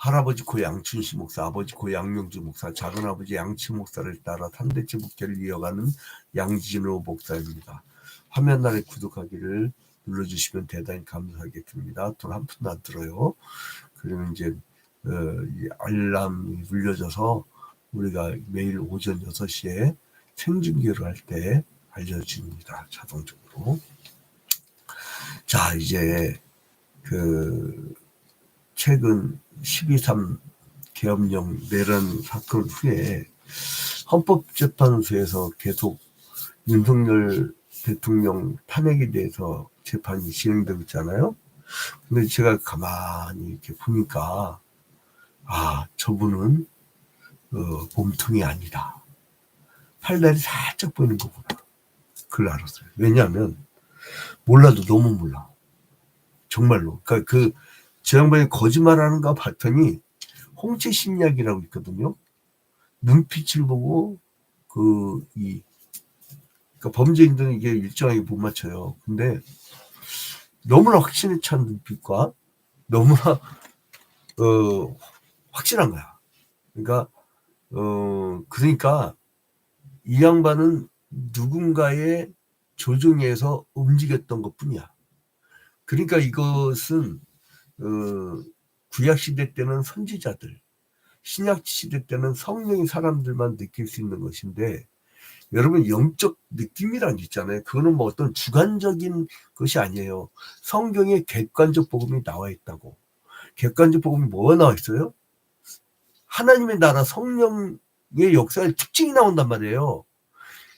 할아버지 고 양춘시 목사, 아버지 고 양명주 목사, 작은아버지 양치 목사를 따라 3대째 목회를 이어가는 양진호 목사입니다. 화면 아래 구독하기를 눌러주시면 대단히 감사하겠습니다. 돈 한 푼도 안 들어요. 그러면 이제 이 알람이 울려져서 우리가 매일 오전 6시에 생중계를 할 때 알려줍니다. 자동적으로. 자, 이제 최근 12.3 계엄령 내란 사건 후에 헌법재판소에서 계속 윤석열 대통령 탄핵에 대해서 재판이 진행되고 있잖아요. 근데 제가 가만히 이렇게 보니까 저분은 몸통이 아니다. 팔다리 살짝 보이는 거구나. 그걸 알았어요. 왜냐하면 몰라도 너무 몰라. 정말로. 그러니까 저 양반이 거짓말하는가 봤더니 홍채 심리학이라고 있거든요. 눈빛을 보고 그러니까 범죄인들은 이게 일정하게 못 맞춰요. 근데 너무나 확신에 찬 눈빛과 너무나 확실한 거야. 그러니까 이 양반은 누군가의 조종에서 움직였던 것뿐이야. 그러니까 이것은 구약 시대 때는 선지자들, 신약 시대 때는 성령의 사람들만 느낄 수 있는 것인데, 여러분 영적 느낌이란 게 있잖아요. 그거는 뭐 어떤 주관적인 것이 아니에요. 성경에 객관적 복음이 나와 있다고. 객관적 복음이 뭐가 나와 있어요? 하나님의 나라 성령의 역사의 특징이 나온단 말이에요.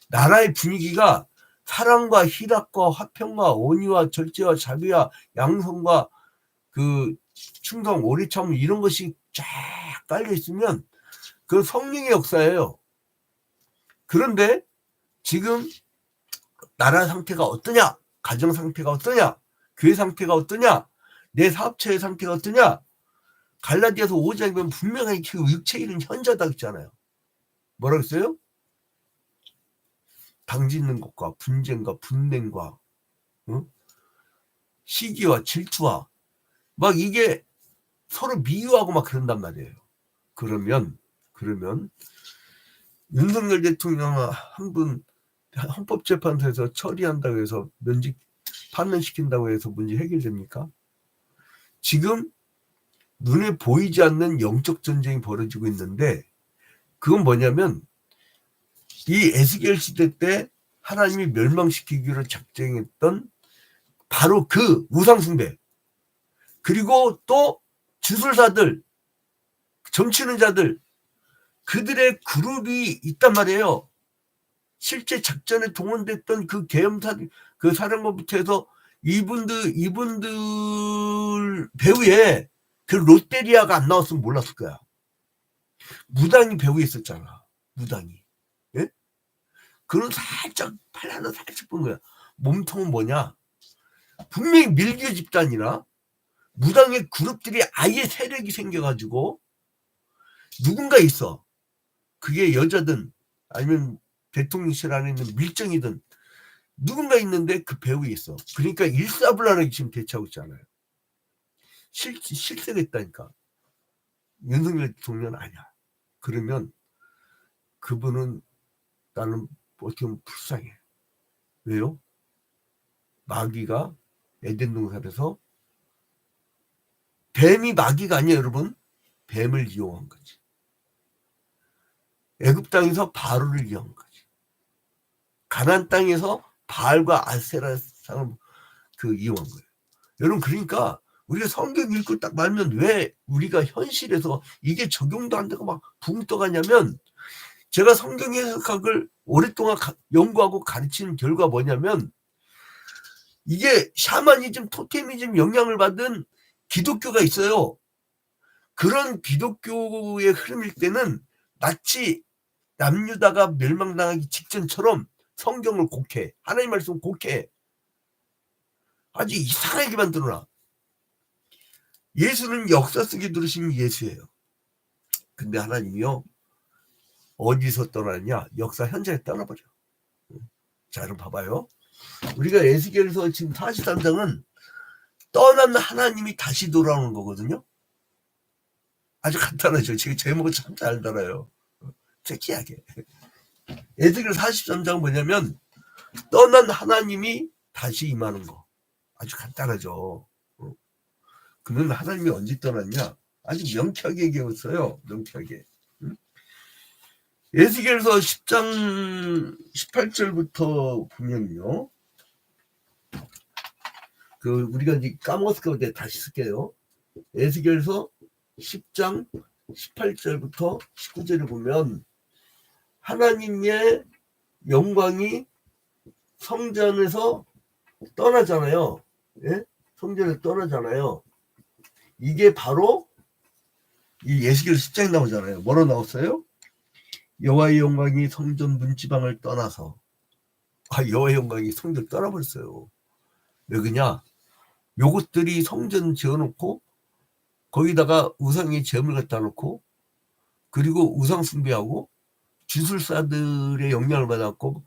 나라의 분위기가 사랑과 희락과 화평과 온유와 절제와 자비와 양성과 충성, 오래 참 이런 것이 쫙 깔려 있으면 그 성령의 역사예요. 그런데 지금 나라 상태가 어떠냐? 가정 상태가 어떠냐? 교회 상태가 어떠냐? 내 사업체의 상태가 어떠냐? 갈라디아서 5장에 보면 분명하게 그 육체 일은 현저하다고 했잖아요. 뭐라고 했어요? 당짓는 것과 분쟁과 분냉과 시기와 질투와 막 이게 서로 미워하고 막 그런단 말이에요. 그러면 윤석열 대통령 한 분 헌법재판소에서 처리한다고 해서 면직 파면시킨다고 해서 문제 해결됩니까? 지금 눈에 보이지 않는 영적 전쟁이 벌어지고 있는데, 그건 뭐냐면 이 에스겔 시대 때 하나님이 멸망시키기로 작정했던 바로 그 우상숭배, 그리고 또 주술사들, 점치는 자들, 그들의 그룹이 있단 말이에요. 실제 작전에 동원됐던 그 계엄사, 그 사령관부터 해서 이분들 배후에 그 롯데리아가 안 나왔으면 몰랐을 거야. 무당이 배후에 있었잖아. 무당이. 예? 그런 살짝 팔 하나 살짝 본 거야. 몸통은 뭐냐? 분명히 밀교 집단이나 무당의 그룹들이 아예 세력이 생겨가지고 누군가 있어. 그게 여자든 아니면 대통령실 안에 있는 밀정이든 누군가 있는데 그 배후에 있어. 그러니까 일사불란하게 지금 대처하고 있잖아요. 실세됐다니까. 윤석열 대통령은 아니야. 그러면 그분은 나는 어떻게 보면 불쌍해. 왜요? 마귀가 에덴 동산에서 뱀이 마귀가 아니야, 여러분. 뱀을 이용한 거지. 애굽 땅에서 바로를 이용한 거지. 가나안 땅에서 바알과 아세라 상을 이용한 거예요. 여러분, 그러니까 우리가 성경 읽고 딱 말면 왜 우리가 현실에서 이게 적용도 안 되고 막 붕 떠가냐면, 제가 성경 해석학을 오랫동안 연구하고 가르치는 결과 뭐냐면, 이게 샤머니즘, 토테미즘 영향을 받은 기독교가 있어요. 그런 기독교의 흐름일 때는 마치 남유다가 멸망당하기 직전처럼 성경을 곡해, 하나님 말씀을 곡해. 아주 이상하게 만들어놔. 예수는 역사 속에 들으신 예수예요. 근데 하나님이요, 어디서 떠나냐? 역사 현장에 떠나버려. 자, 여러분 봐봐요. 우리가 에스겔서 지금 43장은 떠난 하나님이 다시 돌아오는 거거든요. 아주 간단하죠. 지금 제목은 참 잘 달아요. 특이하게. 에스겔 43장 뭐냐면 떠난 하나님이 다시 임하는 거. 아주 간단하죠. 그는 하나님이 언제 떠났냐? 아주 명쾌하게 얘기했어요. 명쾌하게. 에스겔서 10장 18절부터 보면요. 우리가 이제 까먹었을 때 다시 쓸게요. 에스겔서 10장 18절부터 19절을 보면 하나님의 영광이 성전에서 떠나잖아요. 예? 성전에서 떠나잖아요. 이게 바로 이 에스겔 10장에 나오잖아요. 뭐로 나왔어요? 여호와의 영광이 성전 문지방을 떠나서 여호와의 영광이 성전을 떠나버렸어요. 왜 그러냐? 요것들이 성전 지어놓고 거기다가 우상의 제물 갖다 놓고 그리고 우상 숭배하고 주술사들의 영향을 받았고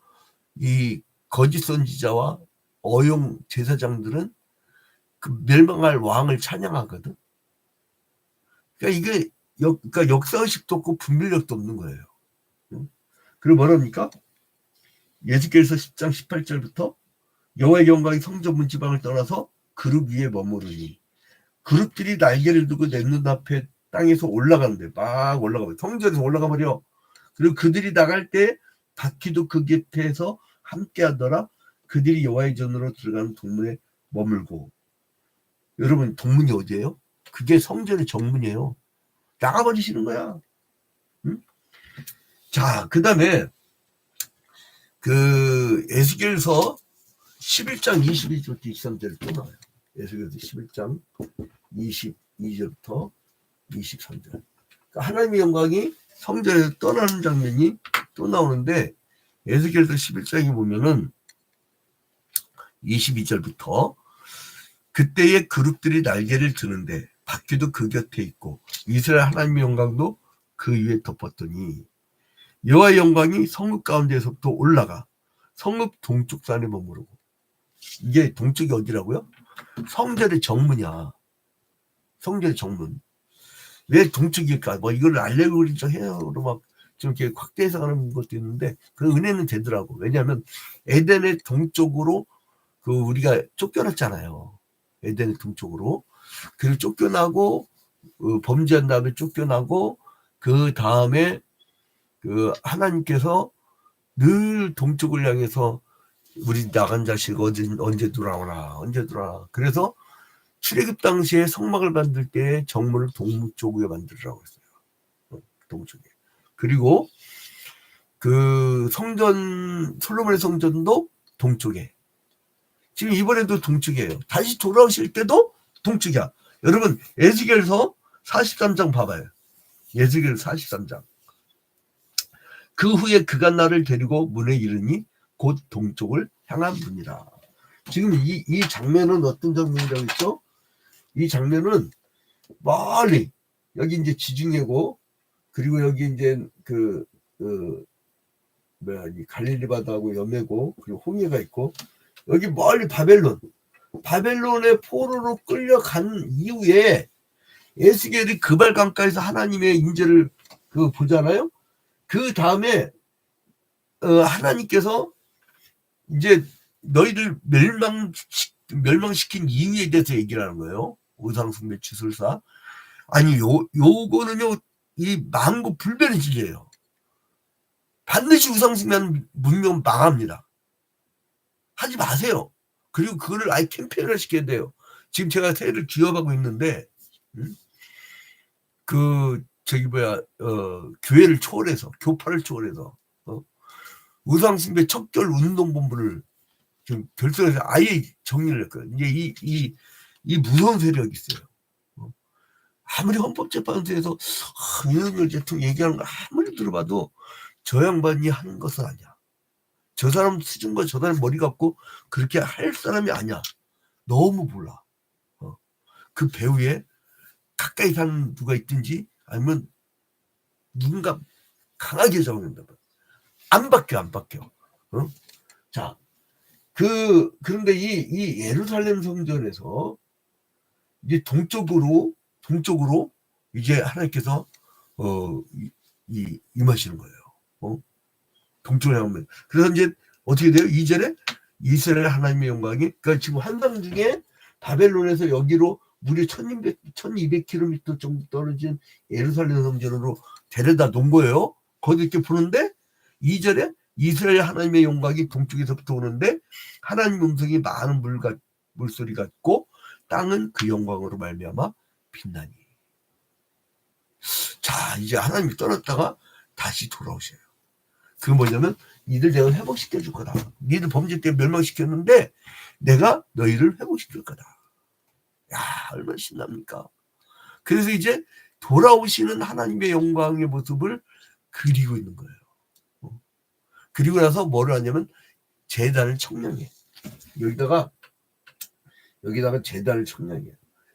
이 거짓 선지자와 어용 제사장들은 그 멸망할 왕을 찬양하거든. 그러니까 이게 그러니까 역사의식도 없고 분별력도 없는 거예요. 그리고 뭐랍니까? 에스겔서 10장 18절부터 여호와의 영광이 성전 문지방을 떠나서 그룹 위에 머무르니 그룹들이 날개를 두고 내 눈앞에 땅에서 올라가는데 막 올라가버려. 성전에서 올라가 버려. 그리고 그들이 나갈 때 바퀴도 그 곁에서 함께 하더라. 그들이 여호와의 전으로 들어가는 동문에 머물고. 여러분 동문이 어디예요? 그게 성전의 정문이에요. 나가버리시는 거야. 응? 자, 그 다음에 에스겔서 11장 22절부터 23절을 또 나와요. 에스겔서 11장 22절부터 23절. 그러니까 하나님의 영광이 성전에서 떠나는 장면이 또 나오는데 에스겔서 11장에 보면은 22절부터 그때의 그룹들이 날개를 드는데 바퀴도 그 곁에 있고 이스라엘 하나님의 영광도 그 위에 덮었더니 여호와의 영광이 성읍 가운데에서부터 올라가 성읍 동쪽 산에 머무르고. 이게 동쪽이 어디라고요? 성전의 정문이야. 성전의 정문. 왜 동쪽일까? 뭐 이걸 알레고리적 해석으로 막 좀 이렇게 확대 해석하는 것도 있는데 그 은혜는 되더라고. 왜냐하면 에덴의 동쪽으로 우리가 쫓겨났잖아요. 에덴의 동쪽으로. 그리고 쫓겨나고 범죄한 다음에 쫓겨나고 그 다음에 하나님께서 늘 동쪽을 향해서 우리 나간 자식 언제 돌아오나 언제 돌아오나. 그래서 출애굽 당시에 성막을 만들 때 정문을 동쪽에 만들으라고 했어요. 동쪽에. 그리고 성전 솔로몬의 성전도 동쪽에. 지금 이번에도 동쪽이에요. 다시 돌아오실 때도 동쪽이야. 여러분 에스겔서 43장 봐봐요. 에스겔 43장. 그 후에 그가 나를 데리고 문에 이르니 곧 동쪽을 향한 문이라. 지금 이 장면은 어떤 장면이라고 했죠? 이 장면은 멀리 여기 이제 지중해고 그리고 여기 이제 이 갈릴리 바다하고 여매고 그리고 홍해가 있고 여기 멀리 바벨론의 포로로 끌려간 이후에 에스겔이 그발 강가에서 하나님의 인재를 보잖아요. 그 다음에 하나님께서 이제 너희들 멸망시킨 이유에 대해서 얘기를 하는 거예요. 우상숭배 주술사. 아니 요거는요 이 망고 불변의 진리예요. 반드시 우상숭배하는 문명 망합니다. 하지 마세요. 그리고 그거를 아예 캠페인을 시켜야 돼요. 지금 제가 새해를 기업하고 있는데 교회를 초월해서 교파를 초월해서 우상숭배 척결 운동본부를 지금 결성해서 아예 정리를 했거든요. 이제 이 무서운 세력이 있어요. 아무리 헌법재판소에서 윤석열 대통령 얘기하는 거 아무리 들어봐도 저 양반이 하는 것은 아니야. 저 사람 수준과 저 사람 머리 갖고 그렇게 할 사람이 아니야. 너무 몰라. 그 배후에 가까이 사는 누가 있든지 아니면 누군가 강하게 적용된다. 안 바뀌어. 자, 그런데 이 예루살렘 성전에서 이제 동쪽으로 이제 하나님께서 임하시는 거예요. 동쪽을 향하면. 그래서 이제 어떻게 돼요? 2절에 이스라엘 하나님의 영광이, 그러니까 지금 환상 중에 바벨론에서 여기로 무려 1200km 정도 떨어진 예루살렘 성전으로 데려다 놓은 거예요. 거기 이렇게 보는데 2절에 이스라엘 하나님의 영광이 동쪽에서부터 오는데 하나님 음성이 많은 물소리 같고 땅은 그 영광으로 말미암아 빛나니. 자, 이제 하나님이 떠났다가 다시 돌아오셔요. 그건 뭐냐면 니들 내가 회복시켜 줄 거다. 니들 범죄 때문에 멸망시켰는데 내가 너희를 회복시킬 거다. 야, 얼마나 신납니까? 그래서 이제 돌아오시는 하나님의 영광의 모습을 그리고 있는 거예요. 그리고 나서 뭐를 하냐면 제단을 청량해. 여기다가 제단을 청량해.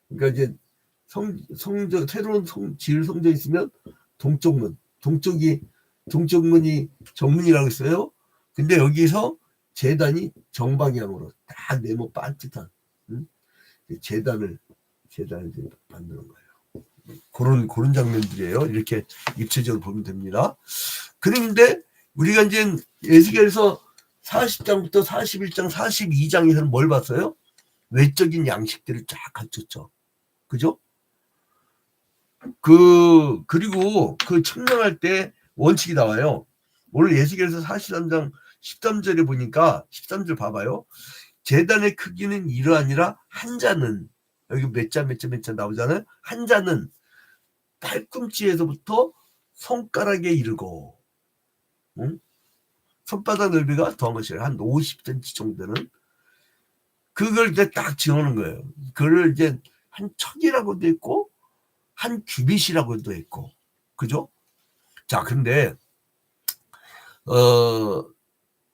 그러니까 이제 성전, 새로운 지을 성전 있으면 동쪽문이 정문이라고 했어요. 근데 여기서 제단이 정방향으로 딱 네모 반듯한 제단을 만드는 거예요. 그런 장면들이에요. 이렇게 입체적으로 보면 됩니다. 그런데 우리가 이제 에스겔에서 40장부터 41장, 42장에서는 뭘 봤어요? 외적인 양식들을 쫙 갖췄죠. 그죠? 그리고 그 청량할 때 원칙이 나와요. 오늘 에스겔에서 43장 13절에 보니까 13절 봐봐요. 제단의 크기는 이러하니라 한 자는 여기 몇 자 나오잖아요. 한 자는 팔꿈치에서부터 손가락에 이르고 손바닥 넓이가 더한 것이에요. 한 50cm 정도는. 그걸 이제 딱 지어놓은 거예요. 그걸 이제 한 척이라고도 했고 한 규빗이라고도 했고, 그죠? 자, 근데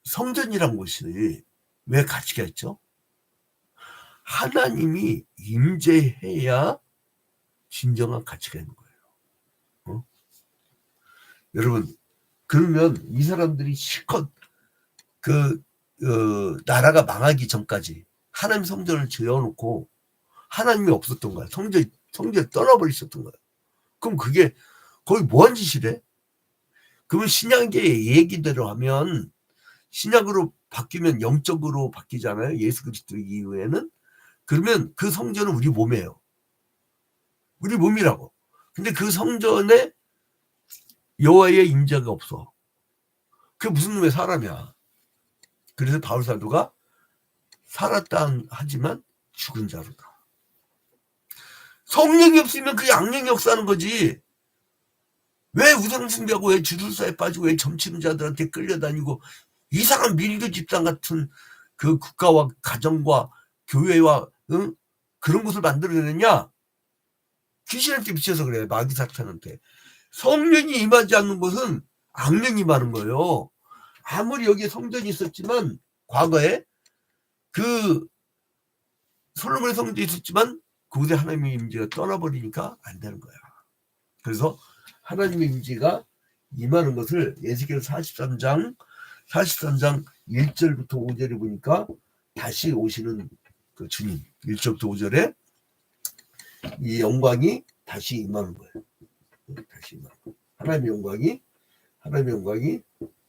성전이란 곳이 왜 가치가 있죠? 하나님이 임재해야 진정한 가치가 있는 거예요. 여러분, 그러면 이 사람들이 실컷 나라가 망하기 전까지 하나님 성전을 지어놓고 하나님이 없었던 거야. 성전 떠나버리셨던 거야. 그럼 그게 거의 뭐한 짓이래? 그러면 신약의 얘기대로 하면 신약으로 바뀌면 영적으로 바뀌잖아요. 예수 그리스도 이후에는. 그러면 그 성전은 우리 몸이에요. 우리 몸이라고. 근데 그 성전에 여호와의 임재가 없어. 그게 무슨 놈의 사람이야. 그래서 바울 사도가 살았다 하지만 죽은 자로다. 성령이 없으면 그게 악령이 역사하는 거지. 왜 우상숭배하고 왜 주술사에 빠지고 왜 점치는 자들한테 끌려다니고 이상한 밀교 집단 같은 그 국가와 가정과 교회와 그런 곳을 만들어내느냐? 귀신한테 미쳐서 그래. 마귀 사탄한테. 성령이 임하지 않는 곳은 악령이 임하는 거예요. 아무리 여기에 성전이 있었지만 과거에 그 솔로몬의 성전이 있었지만 그곳에 하나님의 임재가 떠나버리니까 안 되는 거야. 그래서 하나님의 임재가 임하는 것을 에스겔 43장 1절부터 5절에 보니까 다시 오시는 그 주님 1절부터 5절에 이 영광이 다시 임하는 거예요. 다시 임하는 거예요. 하나님의 영광이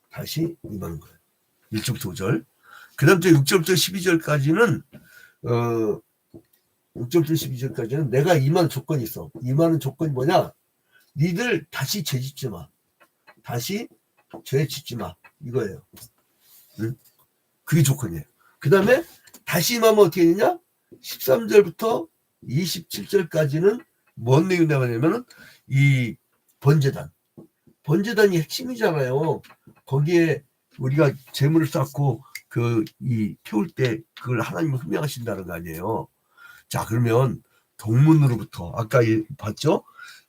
다시 임하는 거예요. 1절부터 5절. 그 다음 주 6절부터 12절까지는 6절부터 12절까지는 내가 임하는 조건이 있어. 임하는 조건이 뭐냐? 니들 다시 죄 짓지 마. 다시 죄 짓지 마. 이거예요. 응? 그게 조건이에요. 그 다음에 다시 임하면 어떻게 되냐? 13절부터 27절까지는 뭔 내용이 나오냐면은 이 번제단이 핵심이잖아요. 거기에 우리가 재물을 쌓고 이 태울 때 그걸 하나님이 흠명하신다는 거 아니에요. 자, 그러면 동문으로부터 아까 봤죠?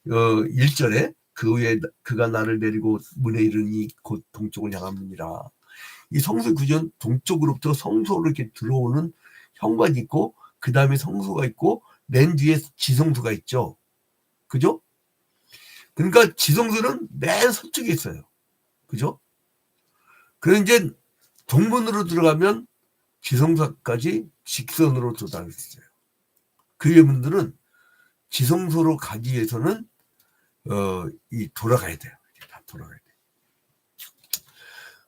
1절에 그 후에 그가 나를 내리고 문에 이르니 곧 동쪽을 향합니다. 이 성소 구전 동쪽으로부터 성소로 이렇게 들어오는 현관이 있고 그 다음에 성소가 있고 맨 뒤에 지성소가 있죠. 그죠? 그러니까 지성소는 맨 서쪽에 있어요. 그죠? 그래서 이제 동문으로 들어가면 지성소까지 직선으로 도달했어요. 그 여러분들은 지성소로 가기 위해서는 이 돌아가야 돼요. 다 돌아가야 돼.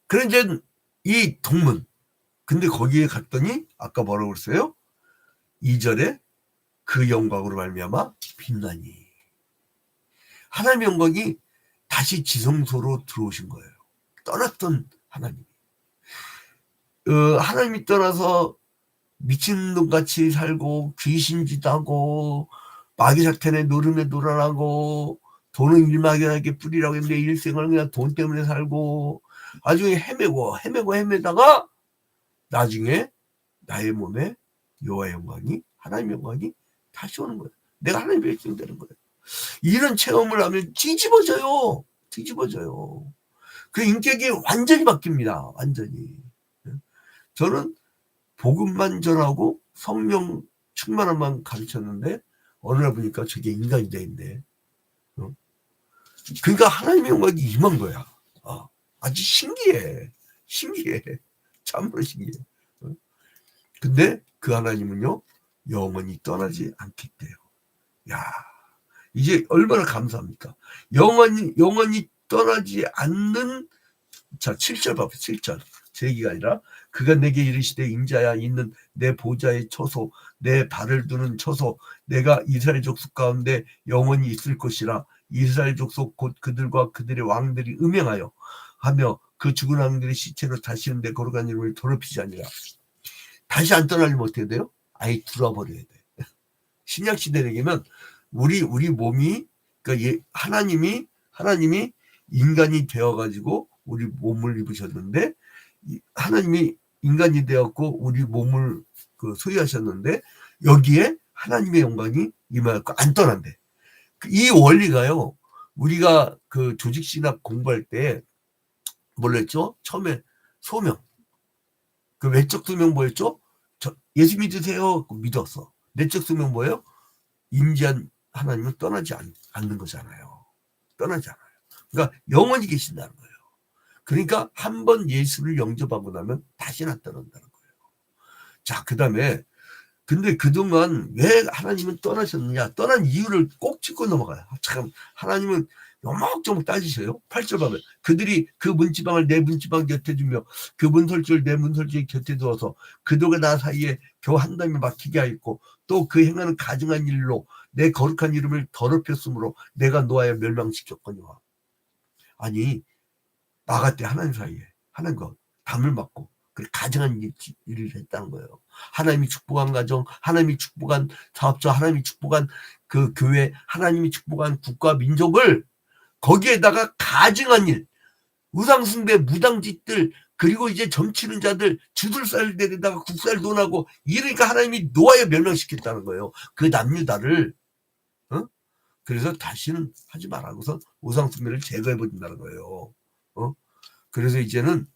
그래 이제 이 동문, 근데 거기에 갔더니 아까 뭐라고 그랬어요? 2절에 그 영광으로 말미암아 빛나니, 하나님의 영광이 다시 지성소로 들어오신 거예요. 떠났던 하나님. 하나님이 떠나서 미친놈같이 살고 귀신짓 하고 마귀사탄의 노름에 놀아나고 돈은 일막연하게 뿌리라고 했는데 일생을 그냥 돈 때문에 살고 아주 헤매다가 나중에 나의 몸에 여호와의 영광이, 하나님의 영광이 다시 오는 거예요. 내가 하나님의 백성이 되는 거예요. 이런 체험을 하면 뒤집어져요. 그 인격이 완전히 바뀝니다. 완전히. 저는 복음만 전하고 성령 충만함만 가르쳤는데 어느 날 보니까 저게 인간이 돼 있네. 그러니까 하나님의 영광이 임한 거야. 아주 신기해. 참으로 신기해. 근데 그 하나님은요, 영원히 떠나지 않겠대요. 야, 이제 얼마나 감사합니까? 영원히 떠나지 않는, 자, 7절 봐봐, 7절. 제 얘기가 아니라, 그가 내게 이르시되 인자야 있는 내 보좌의 처소, 내 발을 두는 처소, 내가 이스라엘 족속 가운데 영원히 있을 것이라. 이스라엘 족속 곧 그들과 그들의 왕들이 음행하여 하며 그 죽은 왕들의 시체로 다시는 내 거룩한 이름을 더럽히지 아니라. 다시 안 떠나려면 어떻게 돼요? 아예 들어버려야 돼. 신약시대 되면 우리 몸이, 그러니까 하나님이 인간이 되어가지고 우리 몸을 입으셨는데, 하나님이 인간이 되었고 우리 몸을 소유하셨는데, 여기에 하나님의 영광이 임하였고 안 떠난대. 이 원리가요, 우리가 그 조직신학 공부할 때 뭘로 했죠? 처음에 소명, 그 외적 소명 뭐였죠? 예수 믿으세요. 믿었어. 내적 소명 뭐예요? 임재한 하나님은 떠나지 않는 거잖아요. 떠나지 않아요. 그러니까 영원히 계신다는 거예요. 그러니까 한번 예수를 영접하고 나면 다시는 안 떠난다는 거예요. 자, 그 다음에 근데 그동안 왜 하나님은 떠나셨느냐, 떠난 이유를 꼭 짚고 넘어가요. 참, 하나님은 요목조목 따지셔요. 8절 보면 그들이 그 문지방을 내 문지방 곁에 두며 그 문설주를 내 문설주의 곁에 두어서 그들과 나 사이에 겨우 한 담이 막히게 하였고 또 그 행하는 가증한 일로 내 거룩한 이름을 더럽혔으므로 내가 노하여 멸망시켰거니와. 아니, 나갈 때 하나님 사이에 하나님과 담을 막고 그 가증한 일을 했다는 거예요. 하나님이 축복한 가정, 하나님이 축복한 사업자, 하나님이 축복한 그 교회, 하나님이 축복한 국가 민족을 거기에다가 가증한 일, 우상숭배, 무당짓들, 그리고 이제 점치는 자들, 주술살 데려다가 국살 돈하고 이러니까 하나님이 노하여 멸망시켰다는 거예요. 그 남유다를. 그래서 다시는 하지 말라고서 우상숭배를 제거해버린다는 거예요. 그래서 이제는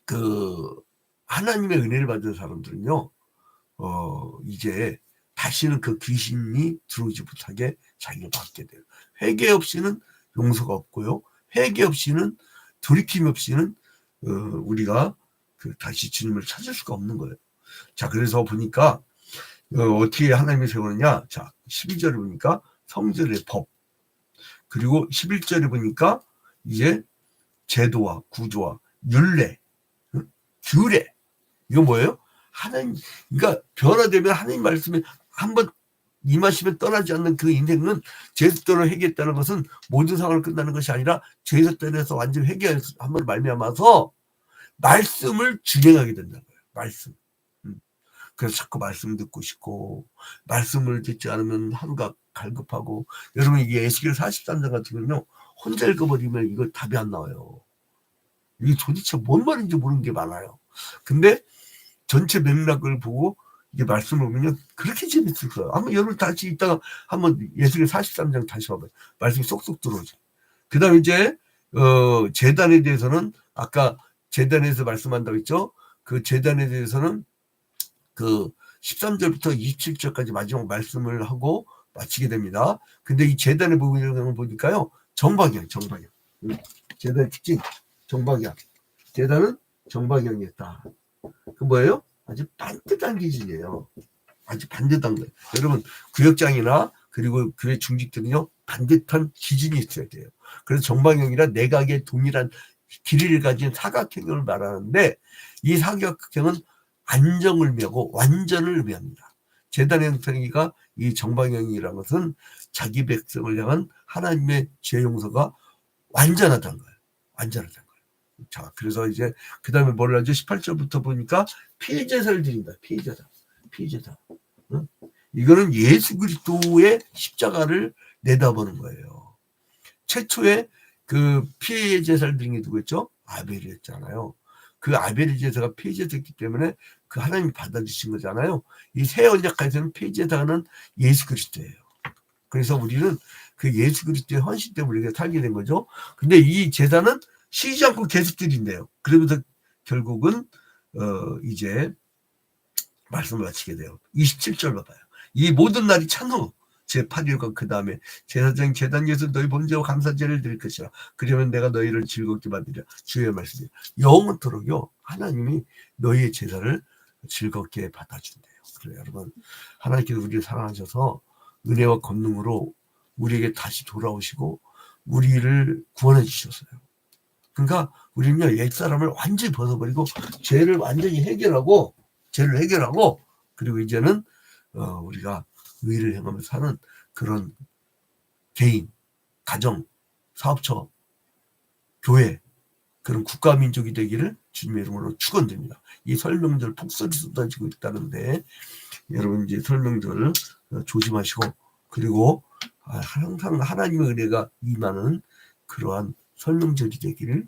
그 하나님의 은혜를 받은 사람들은요, 이제 다시는 그 귀신이 들어오지 못하게 자기가 받게 돼요. 회개 없이는 용서가 없고요. 회개 없이는, 돌이킴 없이는 우리가 다시 주님을 찾을 수가 없는 거예요. 자, 그래서 보니까 어떻게 하나님이 세우느냐. 자, 12절에 보니까 성전의 법, 그리고 11절에 보니까 이제 제도와 구조와 율례, 규례, 이거 뭐예요? 하나님, 그러니까 변화되면 하나님 말씀에 한번 임하시면 떠나지 않는 그 인생은, 죄에서 떠나 회개했다는 것은 모든 상황을 끝나는 것이 아니라 죄에서 떠나서 완전 회개해서 한번 말미암아서 말씀을 준행하게 된다는 거예요. 말씀. 그래서 자꾸 말씀 듣고 싶고, 말씀을 듣지 않으면 하루가 갈급하고. 여러분, 이게 에스겔 43장 같은 경우는요, 혼자 읽어버리면 이거 답이 안 나와요. 이게 도대체 뭔 말인지 모르는 게 많아요. 근데 전체 맥락을 보고 이게 말씀을 보면 그렇게 재밌을 거예요. 한번 여러분 다시 이따가 한번 예수의 43장 다시 봐봐요. 말씀이 쏙쏙 들어오죠. 그 다음에 이제 제단에 대해서는 아까 제단에서 말씀한다고 했죠. 그 제단에 대해서는 그 13절부터 27절까지 마지막 말씀을 하고 마치게 됩니다. 근데 이 제단의 부분을 보니까요, 정방향. 제단의 특징, 정방향. 제단은 정방향이었다. 그 뭐예요? 아주 반듯한 기준이에요. 아주 반듯한 거예요. 여러분, 구역장이나 그리고 그의 중직들은요 반듯한 기준이 있어야 돼요. 그래서 정방형이라 내각의 동일한 길이를 가진 사각형을 말하는데 이 사각형은 안정을 의미하고 완전을 의미합니다. 제단의 형상이가 이 정방형이라는 것은 자기 백성을 향한 하나님의 죄 용서가 완전하다는 거예요. 완전하다는 거예요. 자, 그래서 이제 그 다음에 뭘 하죠? 18절부터 보니까 피제사를 드린다. 피제사. 응? 이거는 예수 그리스도의 십자가를 내다보는 거예요. 최초에 그 피해 제사를 드린 게 누구였죠? 아벨이었잖아요. 그 아벨의 제사가 피해 제사였기 때문에 그 하나님이 받아주신 거잖아요. 이 새 언약까지는 피해 제사는 예수 그리스도예요. 그래서 우리는 그 예수 그리스도의 헌신 때문에 우리가 살게 된 거죠. 근데 이 제사는 쉬지 않고 계속 드린대요. 그러면서 결국은 이제 말씀을 마치게 돼요. 27절 봐봐요. 이 모든 날이 찬 후 제8일과 그 다음에 제사장 제단에서 너희 범죄와 감사제를 드릴 것이라. 그러면 내가 너희를 즐겁게 만들리라. 주의 말씀이에요. 영원토록요 하나님이 너희의 제사를 즐겁게 받아준대요. 그래요 여러분, 하나님께서 우리를 사랑하셔서 은혜와 권능으로 우리에게 다시 돌아오시고 우리를 구원해 주셨어요. 그러니까 우리는요 옛사람을 완전히 벗어버리고 죄를 완전히 해결하고 그리고 이제는 우리가 의를 행하며 사는 그런 개인, 가정, 사업처, 교회, 그런 국가민족이 되기를 주님의 이름으로 축원드립니다. 이 설명절 폭설이 쏟아지고 있다는데 여러분 이제 설명절 조심하시고 그리고 항상 하나님의 은혜가 임하는 그러한 설명절이 되기를